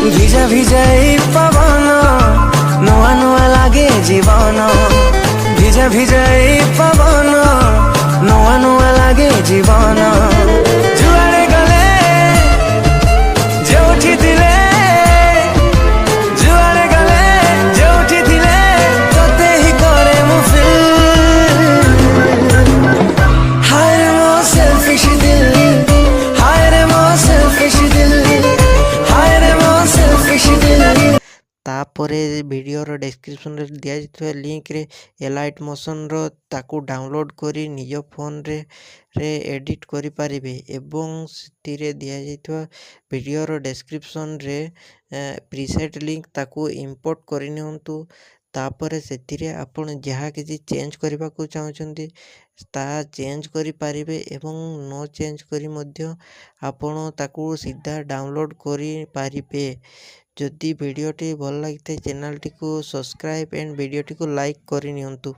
ভিজা ভিজা এই পবন নূয়া নূয়া লাগে জীবন ভিজা ভিজা এই পবন নূয়া নূয়া লাগে জীবন যুଆଡେ ଗଲେ ଯୋଉଠି ଥିଲେ ଯୁଆଡେ ଗଲେ ଯୋଉଠି ଥିଲେ ତତେ ହିଁ କରେ ମୁଁ feel ହାୟ ରେ ମୋ selfish ଦିଲ ହାୟ ରେ ମୋ selfish ଦିଲ ହାୟ ରେ ମୋ selfish ଦିଲ। तापर वीडियोर डिस्क्रिप्शन रे दिया जाइଥିବା लिंक रे एलाइट मोशन रो ताकू डाउनलोड करी निज फोन रे एडिट करि परिबे एवं सितिरे दिया जाइଥିବା वीडियोर डिस्क्रिप्शन रे प्रीसेट लिंक ताकू इंपोर्ट करि नियंतु। तापर सेतिरे आपण जहा किछि चेंज करबा को चाहउछंती ता चेंज करि परिबे एवं नो चेंज करि मध्य आपण ताकू सीधा डाउनलोड करि परिबे। जदि वीडियोटी भल लगी चैनल टी को सब्सक्राइब एंड वीडियोटी को लाइक करि नियंतु।